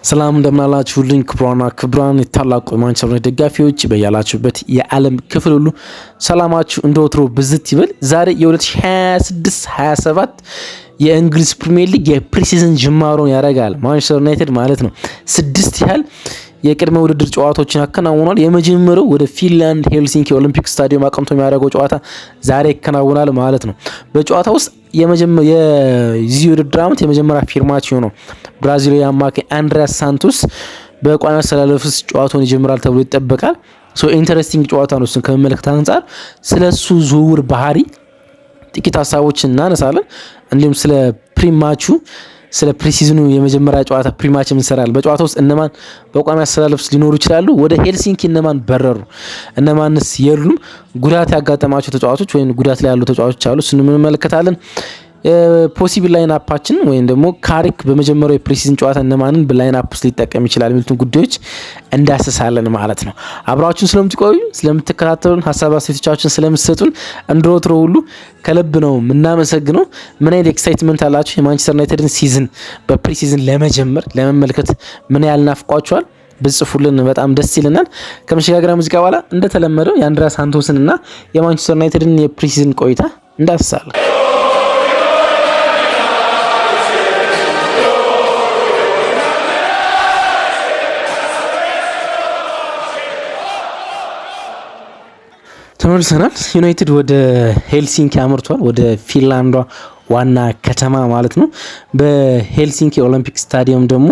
ሰላም እንደምናላችሁልኝ ክብራን የታላቁ የማንቸስተር ዩናይትድ ደጋፊዎች በያላችሁበት የዓለም ክፍል ሁሉ ሰላማችሁ እንደወትሮ ብዝት ይበል። ዛሬ የ2026-27 የእንግሊዝ ፕሪሚየር ሊግ የፕሪሲዝን ጅማሮን ያደርጋል ማንቸስተር ዩናይትድ ማለት ነው። 6 ያህል የቅድመ ውድድር ጨዋታዎችን አከናውኗል። የመጀመሪያው ወደ ፊንላንድ ሄልሲንኪ ኦሊምፒክ ስታዲየም አቅንቶ የሚያደርገው ጨዋታ ዛሬ ይከናወናል ማለት ነው። በጨዋታ ውስጥ የዚህ ውድድር ዓመት የመጀመሪያ ፊርማቸው ነው ብራዚላዊ አማካይ አንድሪያስ ሳንቶስ በቋሚ አሰላለፍ ውስጥ ጨዋታውን ይጀምራል ተብሎ ይጠበቃል። ኢንተረስቲንግ ጨዋታ ነው። እሱን ከመመልከት አንጻር ስለሱ ዝውውር ባህሪ ጥቂት ሀሳቦችን እናነሳለን። እንዲሁም ስለ ፕሪማቹ ስለ ፕሪሲዝኑ የመጀመሪያ ጨዋታ ፕሪማች እንሰራለን። በጨዋታ ውስጥ እነማን በቋሚ አሰላለፍ ሊኖሩ ይችላሉ፣ ወደ ሄልሲንኪ እነማን በረሩ፣ እነማንስ የሉም፣ ጉዳት ያጋጠማቸው ተጫዋቾች ወይም ጉዳት ላይ ያሉ ተጫዋቾች አሉ፣ እሱን እንመለከታለን። ፖሲብል ላይን አፓችን ወይም ደግሞ ካሪክ በመጀመሪያው የፕሪሲዝን ጨዋታ እነማንን በላይን አፕ ውስጥ ሊጠቀም ይችላል የሚሉትን ጉዳዮች እንዳስሳለን ማለት ነው። አብራችሁን ስለምትቆዩ ስለምትከታተሉን፣ ሀሳብ አስተያየቶቻችሁን ስለምትሰጡን እንደወትሮ ሁሉ ከልብ ነው የምናመሰግነው። ምን አይነት ኤክሳይትመንት አላችሁ? የማንቸስተር ዩናይትድን ሲዝን በፕሪሲዝን ለመመልከት ምን ያህል ናፍቋችኋል? ብጽፉልን በጣም ደስ ይለናል። ከመሸጋገሪያ ሙዚቃ በኋላ እንደተለመደው የአንድሪያስ ሳንቶስን እና የማንቸስተር ዩናይትድን የፕሪሲዝን ቆይታ እንዳስሳለን። ተመልሰናል። ዩናይትድ ወደ ሄልሲንኪ አምርቷል፣ ወደ ፊንላንዷ ዋና ከተማ ማለት ነው። በሄልሲንኪ ኦሎምፒክ ስታዲየም ደግሞ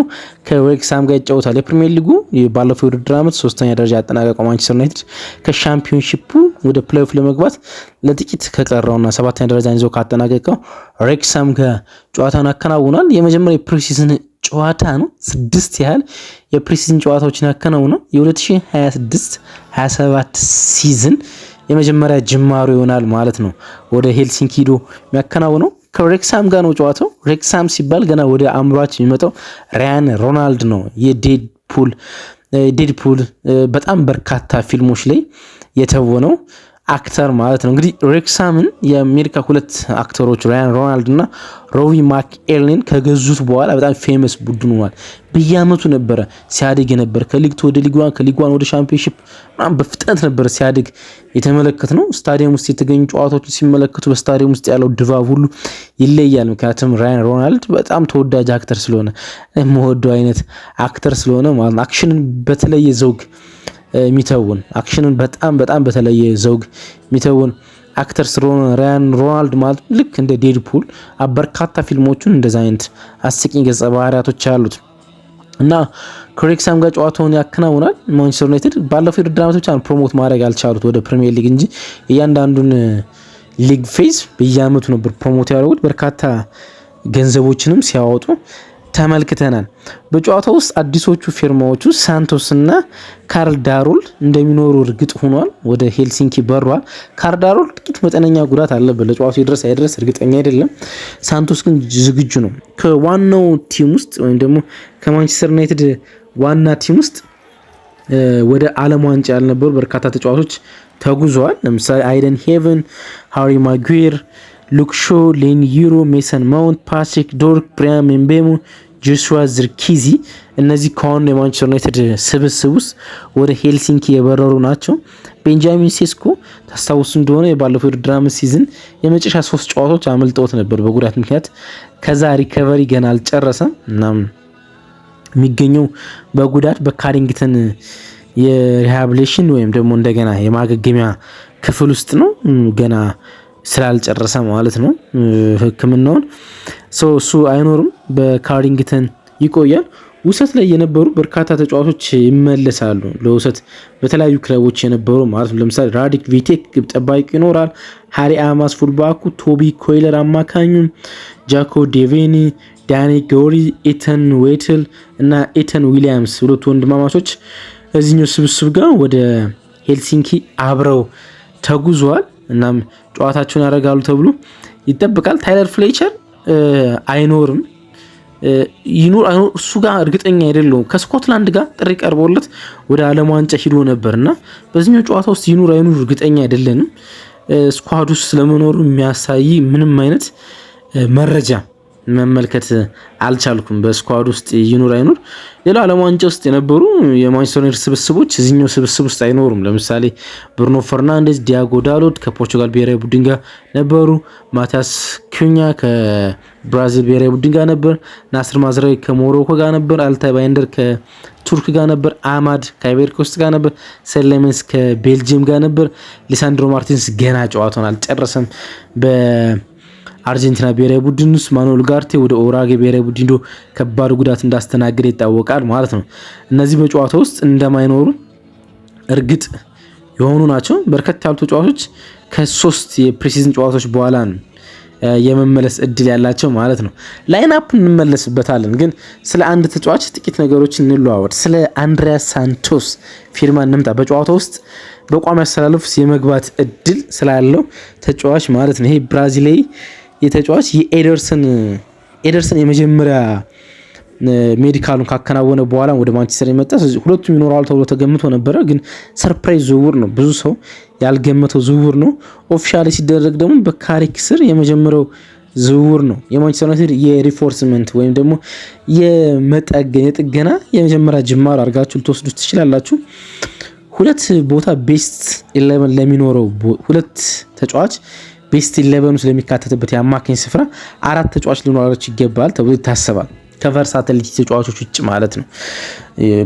ከዌክሳም ጋር ይጫወታል። የፕሪሚየር ሊጉ ባለፈው የውድድር ዓመት 3ኛ ደረጃ ያጠናቀቀው ማንቸስተር ዩናይትድ ከሻምፒዮንሺፑ ወደ ፕሌይኦፍ ለመግባት ለጥቂት ከቀረውና 7ኛ ደረጃን ይዞ ካጠናቀቀው ዌክሳም ጋር ጨዋታውን ያከናውናል። የመጀመሪያ የፕሪሲዝን ጨዋታ ነው። 6 ያህል የፕሪሲዝን ጨዋታዎችን ያከናውናል። የ2026-27 ሲዝን የመጀመሪያ ጅማሮ ይሆናል ማለት ነው። ወደ ሄልሲንኪ ሄዶ የሚያከናውነው ከሬክሳም ጋር ነው ጨዋታው። ሬክሳም ሲባል ገና ወደ አእምሯችን የሚመጣው ራያን ሮናልድ ነው። የዴድፑል በጣም በርካታ ፊልሞች ላይ የተወነው አክተር ማለት ነው። እንግዲህ ሬክሳምን የአሜሪካ 2 አክተሮች ራያን ሮናልድ እና ሮቢ ማክኤርሊን ከገዙት በኋላ በጣም ፌመስ ቡድን ሆኗል። በየአመቱ ነበረ ሲያድግ ነበር። ከሊግ ወደ ሊግ 1 ከሊግ 1 ወደ ሻምፒዮንሺፕ በፍጥነት ነበር ሲያድግ የተመለከት ነው። ስታዲየም ውስጥ የተገኙ ጨዋታዎችን ሲመለከቱ በስታዲየም ውስጥ ያለው ድባብ ሁሉ ይለያል። ምክንያቱም ራያን ሮናልድ በጣም ተወዳጅ አክተር ስለሆነ የምወደው አይነት አክተር ስለሆነ ማለት ነው። አክሽንን በተለየ ዘውግ የሚተውን አክሽንን በጣም በተለየ ዘውግ የሚተውን አክተር ስለሆነ ራያን ሮናልድ ማለት ልክ እንደ ዴድፑል በርካታ ፊልሞቹን እንደዛ አይነት አስቂኝ ገጸ ባህሪያቶች አሉት እና ከሬክሳም ጋር ጨዋታውን ያከናውናል። ማንቸስተር ዩናይትድ ባለፈው የውድድር ዓመቶች ፕሮሞት ማድረግ አልቻሉት ወደ ፕሪሚየር ሊግ እንጂ እያንዳንዱን ሊግ ፌዝ በየአመቱ ነበር ፕሮሞት ያደረጉት። በርካታ ገንዘቦችንም ሲያወጡ ተመልክተናል። በጨዋታው ውስጥ አዲሶቹ ፊርማዎቹ ሳንቶስ እና ካርል ዳሮል እንደሚኖሩ እርግጥ ሆኗል። ወደ ሄልሲንኪ በሯል። ካርል ዳሮል ጥቂት መጠነኛ ጉዳት አለበት። ለጨዋታው ይድረስ አይድረስ እርግጠኛ አይደለም። ሳንቶስ ግን ዝግጁ ነው። ከዋናው ቲም ውስጥ ወይም ደግሞ ከማንቸስተር ዩናይትድ ዋና ቲም ውስጥ ወደ ዓለም ዋንጫ ያልነበሩ በርካታ ተጫዋቾች ተጉዘዋል። ለምሳሌ አይደን ሄቨን፣ ሃሪ ማጉዌር፣ ሉክ ሾ፣ ሌኒ ዩሮ፣ ሜሰን ማውንት፣ ፓትሪክ ዶርክ፣ ብራያን ምቤሞ፣ ጆሹዋ ዝርኪዚ እነዚህ ከዋናው የማንቸስተር ዩናይትድ ስብስብ ውስጥ ወደ ሄልሲንኪ የበረሩ ናቸው። ቤንጃሚን ሴስኮ ታስታውሱ እንደሆነ የባለፈው የውድድር ዓመት ሲዝን የመጨረሻ 3 ጨዋታዎች አመልጠውት ነበር በጉዳት ምክንያት። ከዛ ሪከቨሪ ገና አልጨረሰም እና የሚገኘው በጉዳት በካሪንግተን የሪሃቢሊቴሽን ወይም ደግሞ እንደገና የማገገሚያ ክፍል ውስጥ ነው ገና ስላልጨረሰ ማለት ነው ሕክምናውን። እሱ አይኖርም፣ በካሪንግተን ይቆያል። ውሰት ላይ የነበሩ በርካታ ተጫዋቾች ይመለሳሉ። ለውሰት በተለያዩ ክለቦች የነበሩ ማለት ነው። ለምሳሌ ራዲክ ቪቴክ ግብ ጠባቂ ይኖራል። ሃሪ አማስ ፉልባኩ፣ ቶቢ ኮይለር አማካኙ፣ ጃኮ ዴቬኒ፣ ዳኒ ጎሪ፣ ኤተን ዌትል እና ኤተን ዊሊያምስ ሁለቱ ወንድማማቾች እዚህኛው ስብስብ ጋር ወደ ሄልሲንኪ አብረው ተጉዘዋል። እናም ጨዋታቸውን ያደርጋሉ ተብሎ ይጠበቃል። ታይለር ፍሌቸር አይኖርም። ይኖር እሱ ጋር እርግጠኛ አይደለሁም። ከስኮትላንድ ጋር ጥሪ ቀርቦለት ወደ ዓለም ዋንጫ ሂዶ ነበርና በዚህኛው ጨዋታ ውስጥ ይኖር አይኖር እርግጠኛ አይደለንም። ስኳድ ውስጥ ስለመኖሩ የሚያሳይ ምንም አይነት መረጃ መመልከት አልቻልኩም በስኳድ ውስጥ ይኑር አይኑር። ሌላው ዓለም ዋንጫ ውስጥ የነበሩ የማንቸስተር ዩናይትድ ስብስቦች እዚህኛው ስብስብ ውስጥ አይኖሩም። ለምሳሌ ብሩኖ ፈርናንዴዝ፣ ዲያጎ ዳሎት ከፖርቹጋል ብሔራዊ ቡድን ጋር ነበሩ። ማቲያስ ኩኛ ከብራዚል ብሔራዊ ቡድን ጋር ነበር። ናስር ማዝራዊ ከሞሮኮ ጋር ነበር። አልታይ ባይንደር ከቱርክ ጋር ነበር። አማድ ከአይቮሪ ኮስት ጋር ነበር። ሴሌሜንስ ከቤልጅየም ጋር ነበር። ሊሳንድሮ ማርቲንስ ገና ጨዋታውን አልጨረሰም አርጀንቲና ብሔራዊ ቡድን ውስጥ። ማኑኤል ጋርቴ ወደ ኦራጌ ብሔራዊ ቡድን ሄዶ ከባድ ጉዳት እንዳስተናገደ ይታወቃል ማለት ነው። እነዚህ በጨዋታ ውስጥ እንደማይኖሩ እርግጥ የሆኑ ናቸው። በርከት ያሉ ተጫዋቾች ከ3 የፕሪሲዝን ጨዋታዎች በኋላ ነው የመመለስ እድል ያላቸው ማለት ነው። ላይን አፕ እንመለስበታለን፣ ግን ስለ አንድ ተጫዋች ጥቂት ነገሮችን እንለዋወጥ። ስለ አንድሪያስ ሳንቶስ ፊርማ እንምጣ። በጨዋታ ውስጥ በቋሚ አሰላለፍ የመግባት እድል ስላለው ተጫዋች ማለት ነው። ይሄ ብራዚላዊ የተጫዋች የኤደርሰን የመጀመሪያ ሜዲካሉን ካከናወነ በኋላ ወደ ማንቸስተር የመጣ ሁለቱም ይኖራሉ ተብሎ ተገምቶ ነበረ፣ ግን ሰርፕራይዝ ዝውውር ነው። ብዙ ሰው ያልገመተው ዝውውር ነው። ኦፊሻሊ ሲደረግ ደግሞ በካሪክ ስር የመጀመሪያው ዝውውር ነው። የማንቸስተር ዩናይትድ የሪፎርስመንት ወይም ደግሞ የጥገና የመጀመሪያ ጅማር አድርጋችሁ ልትወስዱ ትችላላችሁ። ሁለት ቦታ ቤስት 11 ለሚኖረው ሁለት ተጫዋች ቤስት 11 ውስጥ ለሚካተትበት የአማካኝ ስፍራ 4 ተጫዋች ሊኖራቸው ይገባል ተብሎ ይታሰባል። ከቨርሳቲሊቲ ተጫዋቾች ውጭ ማለት ነው።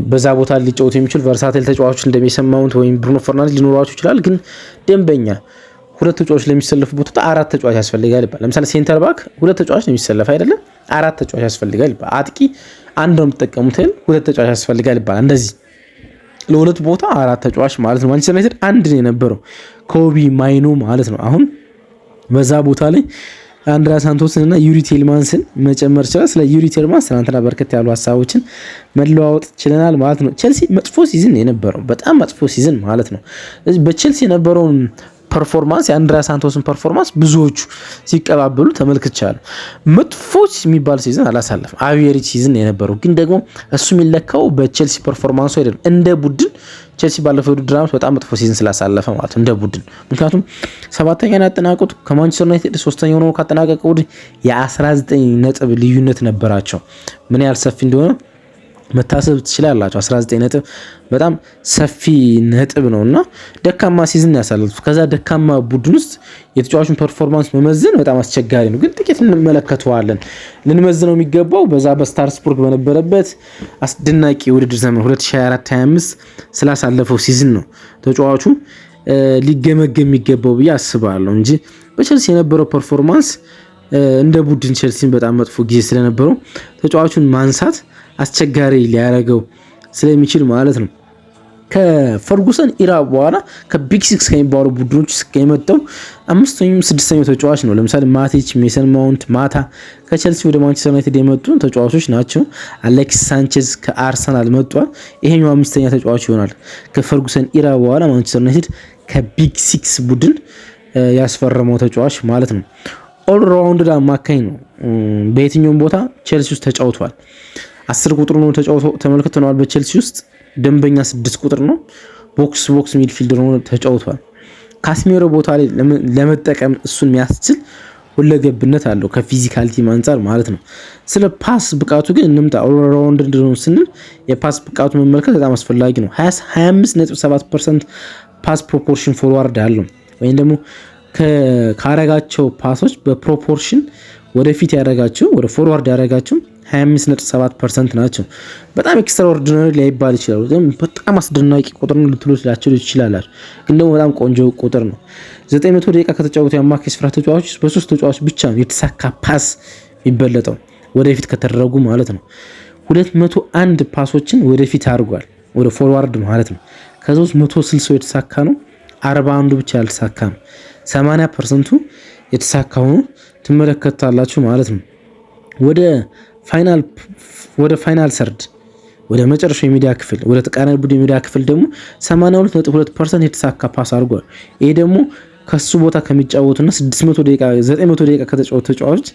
በዛ ቦታ ሊጫወቱ የሚችሉ ቨርሳቲል ተጫዋቾች እንደሚሰማውንት ወይም ብሩኖ ፈርናንዴዝ ሊኖራቸው ይችላል። ግን ደንበኛ ሁለት ተጫዋች ለሚሰለፉበት ቦታ 4 ተጫዋች ያስፈልጋል ይባላል። ለምሳሌ ሴንተር ባክ 2 ተጫዋች ነው የሚሰለፍ አይደለም፣ 4 ተጫዋች ያስፈልጋል ይባላል። አጥቂ አንድ ነው የምትጠቀሙት፣ 2 ተጫዋች ያስፈልጋል ይባላል። እንደዚህ ለሁለት ቦታ 4 ተጫዋች ማለት ነው። ማንቸስተር ዩናይትድ አንድ ነው የነበረው ኮቢ ማይኖ ማለት ነው። አሁን በዛ ቦታ ላይ አንድሪያስ ሳንቶስን እና ዩሪ ቴልማንስን መጨመር ይችላል። ስለ ዩሪ ቴልማንስ ትናንትና በርከት ያሉ ሀሳቦችን መለዋወጥ ችለናል ማለት ነው። ቼልሲ መጥፎ ሲዝን የነበረው በጣም መጥፎ ሲዝን ማለት ነው። በቼልሲ የነበረውን ፐርፎርማንስ የአንድሪያስ ሳንቶስን ፐርፎርማንስ ብዙዎቹ ሲቀባበሉ ተመልክቻለሁ። መጥፎ የሚባል ሲዝን አላሳለፍም፣ አቬሬጅ ሲዝን የነበረው ግን ደግሞ እሱ የሚለካው በቼልሲ ፐርፎርማንሱ አይደለም። እንደ ቡድን ቼልሲ ባለፈው ውድድር ዓመት በጣም መጥፎ ሲዝን ስላሳለፈ ማለት ነው እንደ ቡድን። ምክንያቱም 7ኛ ያጠናቀቁት ከማንቸስተር ዩናይትድ 3ኛ ሆነው ካጠናቀቁ ቡድን የ19 ነጥብ ልዩነት ነበራቸው። ምን ያህል ሰፊ እንደሆነ መታሰብ ትችላላችሁ። 19 ነጥብ በጣም ሰፊ ነጥብ ነው እና ደካማ ሲዝን ያሳለፉት። ከዛ ደካማ ቡድን ውስጥ የተጫዋቹን ፐርፎርማንስ መመዘን በጣም አስቸጋሪ ነው፣ ግን ጥቂት እንመለከተዋለን። ልንመዝነው የሚገባው በዛ በስታርስቡርግ በነበረበት አስደናቂ ውድድር ዘመን 2024-25 ስላሳለፈው ሲዝን ነው ተጫዋቹ ሊገመገም የሚገባው ብዬ አስባለሁ እንጂ በቼልሲ የነበረው ፐርፎርማንስ እንደ ቡድን ቼልሲን በጣም መጥፎ ጊዜ ስለነበረው ተጫዋቹን ማንሳት አስቸጋሪ ሊያደርገው ስለሚችል ማለት ነው። ከፈርጉሰን ኢራ በኋላ ከቢግ ሲክስ ከሚባሉ ቡድኖች የመጣው 5ኛው 6ኛው ተጫዋች ነው። ለምሳሌ ማቲች፣ ሜሰን ማውንት፣ ማታ ከቼልሲ ወደ ማንቸስተር ዩናይትድ የመጡ ተጫዋቾች ናቸው። አሌክስ ሳንቼዝ ከአርሰናል መጥቷል። ይሄኛው 5ኛ ተጫዋች ይሆናል። ከፈርጉሰን ኢራ በኋላ ማንቸስተር ዩናይትድ ከቢግ ሲክስ ቡድን ያስፈረመው ተጫዋች ማለት ነው። ኦል ራውንድ አማካኝ ነው። በየትኛውም ቦታ ቼልሲ ውስጥ ተጫውቷል። 10 ቁጥር ነው ተመልክተናል። በቼልሲ ውስጥ ደንበኛ 6 ቁጥር ነው። ቦክስ ሚድፊልደር ነው ተጫውቷል። ካስሜሮ ቦታ ላይ ለመጠቀም እሱን የሚያስችል ሁለገብነት አለው ከፊዚካሊቲ አንፃር ማለት ነው። ስለ ፓስ ብቃቱ ግን እንምጣ። ኦል ራውንድ ነው ስንል የፓስ ብቃቱ መመልከት በጣም አስፈላጊ ነው። 25.7% ፓስ ፕሮፖርሽን ፎርዋርድ አለው ወይም ደግሞ ካረጋቸው ፓሶች በፕሮፖርሽን ወደፊት ያደረጋቸው ወደ ፎርዋርድ ያደረጋቸው 25.7% ናቸው። በጣም ኤክስትራኦርዲናሪ ላይባል ይችላል፣ በጣም አስደናቂ ቁጥር ነው ልትላችሁ ይችላል። ግን ደግሞ በጣም ቆንጆ ቁጥር ነው። 900 ደቂቃ ከተጫወቱ የአማካይ ስፍራ ተጫዋቾች በ3 ተጫዋቾች ብቻ ነው የተሳካ ፓስ የሚበለጠው ወደፊት ከተደረጉ ማለት ነው። 201 ፓሶችን ወደፊት አድርጓል፣ ወደ ፎርዋርድ ማለት ነው። ከዛ ውስጥ 160 የተሳካ ነው፣ 41 ብቻ ያልተሳካ ነው። 80% የተሳካ ሆኖ ትመለከታላችሁ ማለት ነው። ወደ ፋይናል ሰርድ ወደ መጨረሻው የሚዲያ ክፍል ወደ ተቃራኒ ቡድን የሚዲያ ክፍል ደግሞ 82.2% የተሳካ ፓስ አድርጓል። ይሄ ደግሞ ከሱ ቦታ ከሚጫወቱና 900 ደቂቃ ከተጫወቱ ተጫዋቾች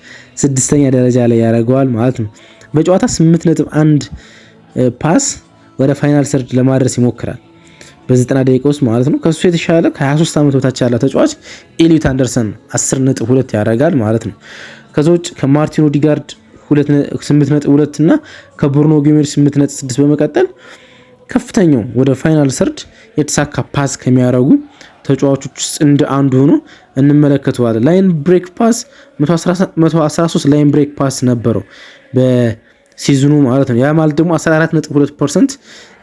6ኛ ደረጃ ላይ ያደርገዋል ማለት ነው። በጨዋታ 8.1 ፓስ ወደ ፋይናል ሰርድ ለማድረስ ይሞክራል በ90 ደቂቃ ውስጥ ማለት ነው። ከሱ የተሻለ ከ23 ዓመት በታች ያለ ተጫዋች ኤሊዮት አንደርሰን 10.2 ያደርጋል ማለት ነው። ከዛ ውጭ ከማርቲን ኦዲጋርድ 8.2 እና ከብሩኖ ጊሜሬሽ 8.6 በመቀጠል ከፍተኛው ወደ ፋይናል ሰርድ የተሳካ ፓስ ከሚያደርጉ ተጫዋቾች ውስጥ እንደ አንዱ ሆኖ እንመለከተዋለን። ላይን ብሬክ ፓስ 113 ላይን ብሬክ ፓስ ነበረው በሲዝኑ ማለት ነው። ያ ማለት ደግሞ 14.2%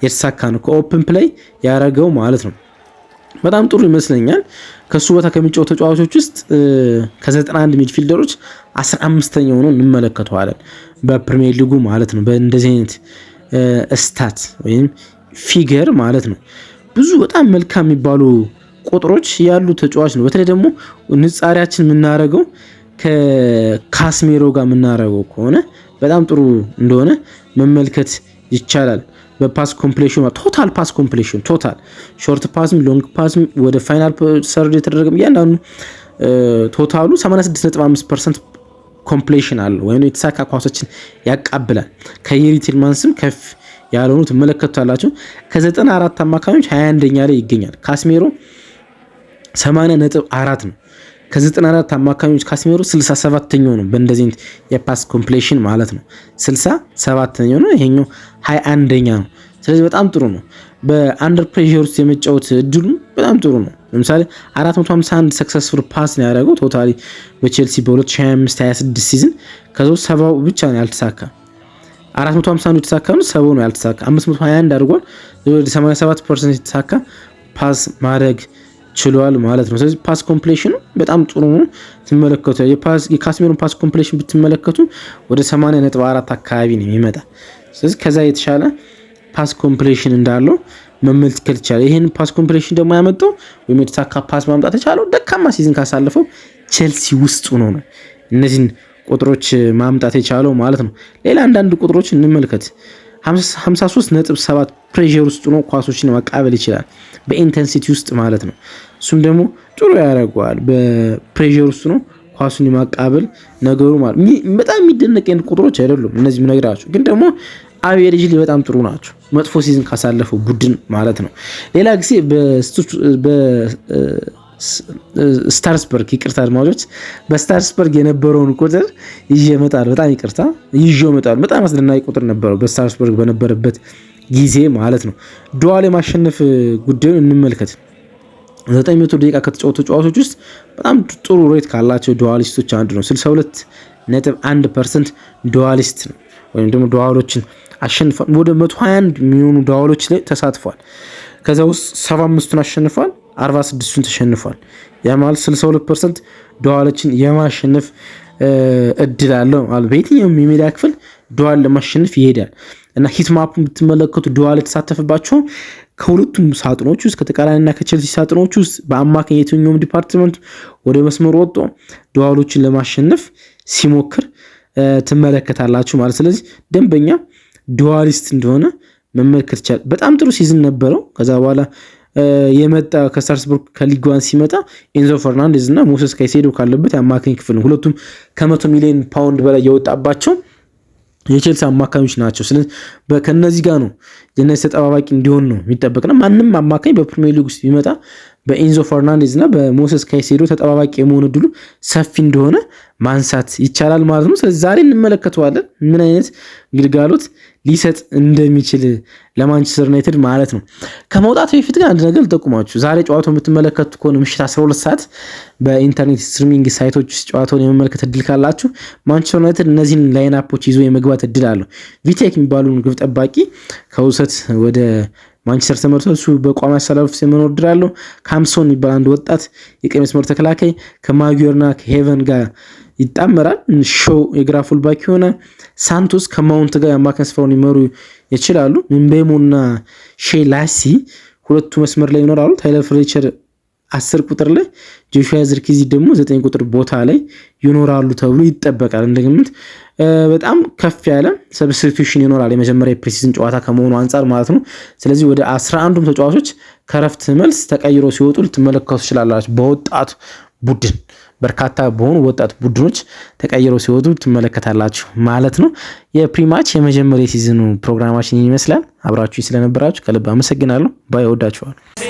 የተሳካ ነው ከኦፕን ፕሌይ ያደረገው ማለት ነው። በጣም ጥሩ ይመስለኛል። ከሱ ቦታ ከሚጫወቱ ተጫዋቾች ውስጥ ከ91 ሚድፊልደሮች 15ኛው ሆኖ እንመለከተዋለን በፕሪሚየር ሊጉ ማለት ነው። በእንደዚህ አይነት ስታት ወይም ፊገር ማለት ነው። ብዙ በጣም መልካም የሚባሉ ቁጥሮች ያሉ ተጫዋች ነው። በተለይ ደግሞ ንጻሪያችን የምናደርገው ከካስሜሮ ጋር የምናደርገው ከሆነ በጣም ጥሩ እንደሆነ መመልከት ይቻላል። በፓስ ኮምፕሌሽን ቶታል ፓስ ኮምፕሌሽን ቶታል ሾርት ፓስም ሎንግ ፓስም ወደ ፋይናል ሰርድ የተደረገ እያንዳንዱ ቶታሉ 86.5% ኮምፕሌሽን አለው ወይም የተሳካ ኳሶችን ያቃብላል። ከየሪ ቲልማንስም ከፍ ያለውን ትመለከቱታላችሁ። ከ94 አማካኞች 21ኛ ላይ ይገኛል። ካስሜሮ 80.4 ነው። ከ94 አማካኞች ካስሜሮ 67ኛው ነው በእንደዚህ የፓስ ኮምፕሌሽን ማለት ነው። 67ኛው ነው፣ ይሄኛው 21ኛ ነው። ስለዚህ በጣም ጥሩ ነው። በአንደር ፕሬሸር ውስጥ የመጫወት እድሉ በጣም ጥሩ ነው። ለምሳሌ 451 ሰክሰስፉል ፓስ ነው ያደረገው ቶታሊ በቼልሲ በ2025-26 ሲዝን ከዛው 70 ብቻ ነው ያልተሳካ። 451 የተሳካ ነው፣ 70 ነው ያልተሳካ። 521 አድርጓል። ወደ 87% የተሳካ ፓስ ማድረግ ችሏል ማለት ነው። ስለዚህ ፓስ ኮምፕሌሽኑ በጣም ጥሩ ነው። ትመለከቱ የካስሜሮን ፓስ ኮምፕሌሽን ብትመለከቱ ወደ 80.4 አካባቢ ነው የሚመጣ። ስለዚህ ከዛ የተሻለ ፓስ ኮምፕሌሽን እንዳለው መመልከት ይቻላል። ይሄን ፓስ ኮምፕሌሽን ደግሞ ያመጣው ወይም የተሳካ ፓስ ማምጣት የቻለው ደካማ ሲዝን ካሳለፈው ቼልሲ ውስጥ ሆኖ ነው እነዚህን ቁጥሮች ማምጣት የቻለው ማለት ነው። ሌላ አንዳንድ ቁጥሮች እንመልከት። 53.7 ፕሬሸር ውስጥ ነው ኳሶችን ማቃበል ይችላል በኢንተንሲቲ ውስጥ ማለት ነው። እሱም ደግሞ ጥሩ ያደርገዋል። በፕሬሸር ውስጥ ነው ኳሱን ማቃበል ነገሩ ማለት በጣም የሚደነቅ ቁጥሮች አይደሉም እነዚህ ምነግራችሁ፣ ግን ደግሞ አቬሬጅ ላይ በጣም ጥሩ ናቸው። መጥፎ ሲዝን ካሳለፈው ቡድን ማለት ነው። ሌላ ጊዜ ስታርስበርግ ይቅርታ አድማጮች፣ በስታርስበርግ የነበረውን ቁጥር ይዤ እመጣለሁ። በጣም ይቅርታ ይዤው እመጣለሁ። በጣም አስደናቂ ቁጥር ነበረው በስታርስበርግ በነበረበት ጊዜ ማለት ነው። ዱዋል የማሸነፍ ጉዳዩን እንመልከት። 900 ደቂቃ ከተጫወቱ ተጫዋቾች ውስጥ በጣም ጥሩ ሬት ካላቸው ዱዋሊስቶች አንዱ ነው። 62.1% ዱዋሊስት ነው ወይም ደግሞ ዱዋሎችን አሸንፏል። ወደ 121 የሚሆኑ ዱዋሎች ላይ ተሳትፏል። ከዛ ውስጥ 75ቱን አሸንፏል፣ 46ቱን ተሸንፏል። ያ ማለት 62% ዱዋሎችን የማሸነፍ እድል አለው ማለት በየትኛውም የሜዳ ክፍል ዱዋል ለማሸነፍ ይሄዳል። እና ሂት ማፑን ብትመለከቱ ዱዋል የተሳተፈባቸው ከሁለቱም ሳጥኖች ውስጥ ከተቃራኒና ከቼልሲ ሳጥኖች ውስጥ በአማካኝ የትኛውም ዲፓርትመንት ወደ መስመር ወጥቶ ዱዋሎችን ለማሸነፍ ሲሞክር ትመለከታላችሁ ማለት። ስለዚህ ደንበኛ ዱዋሊስት እንደሆነ መመልከት ይቻላል። በጣም ጥሩ ሲዝን ነበረው። ከዛ በኋላ የመጣ ከስታርስበርግ ከሊግ ዋን ሲመጣ ኤንዞ ፈርናንዴዝ እና ሞሴስ ካይሴዶ ካለበት የአማካኝ ክፍል ነው። ሁለቱም ከ100 ሚሊዮን ፓውንድ በላይ የወጣባቸው የቼልሲ አማካኞች ናቸው። ስለዚህ ከነዚህ ጋር ነው የነዚህ ተጠባባቂ እንዲሆን ነው የሚጠበቅና ማንም አማካኝ በፕሪሚየር ሊግ ውስጥ ቢመጣ በኤንዞ ፈርናንዴዝ እና በሞሴስ ካይሴዶ ተጠባባቂ የመሆን እድሉ ሰፊ እንደሆነ ማንሳት ይቻላል ማለት ነው። ስለዚህ ዛሬ እንመለከተዋለን ምን አይነት ግልጋሎት ሊሰጥ እንደሚችል ለማንቸስተር ዩናይትድ ማለት ነው። ከመውጣቱ በፊት ግን አንድ ነገር ልጠቁማችሁ። ዛሬ ጨዋታውን የምትመለከቱ ከሆነ ምሽት 12 ሰዓት በኢንተርኔት ስትሪሚንግ ሳይቶች ውስጥ ጨዋታውን የመመልከት እድል ካላችሁ ማንቸስተር ዩናይትድ እነዚህን ላይንአፖች ይዞ የመግባት እድል አለው። ቪቴክ የሚባሉን ግብ ጠባቂ ከውሰት ወደ ማንቸስተር ተመርቶ እሱ በቋሚ አሰላለፍ ውስጥ የመኖር እድል አለው። ካምሶን የሚባል አንድ ወጣት የቀኝ መስመር ተከላካይ ከማጊዮርና ከሄቨን ጋር ይጣመራል። ሾው የግራ ፉልባክ የሆነ ሳንቶስ ከማውንት ጋር የአማካኝ ስፍራውን ሊመሩ ይችላሉ። ምቤሞና ሼላሲ ሁለቱ መስመር ላይ ይኖራሉ። ታይለር ፍሌቸር 10 ቁጥር ላይ፣ ጆሹዋ ዝርክዚ ደግሞ 9 ቁጥር ቦታ ላይ ይኖራሉ ተብሎ ይጠበቃል። እንደግምት በጣም ከፍ ያለ ሰብስቲቱሽን ይኖራል የመጀመሪያ የፕሪሲዝን ጨዋታ ከመሆኑ አንጻር ማለት ነው። ስለዚህ ወደ 11ዱም ተጫዋቾች ከረፍት መልስ ተቀይረው ሲወጡ ልትመለከቱ ትችላላችሁ። በወጣቱ ቡድን በርካታ በሆኑ ወጣት ቡድኖች ተቀይረው ሲወጡ ትመለከታላችሁ ማለት ነው። የፕሪማች የመጀመሪያ የሲዝኑ ፕሮግራማችን ይመስላል። አብራችሁ ስለነበራችሁ ከልብ አመሰግናለሁ። ባይ ወዳችኋለሁ።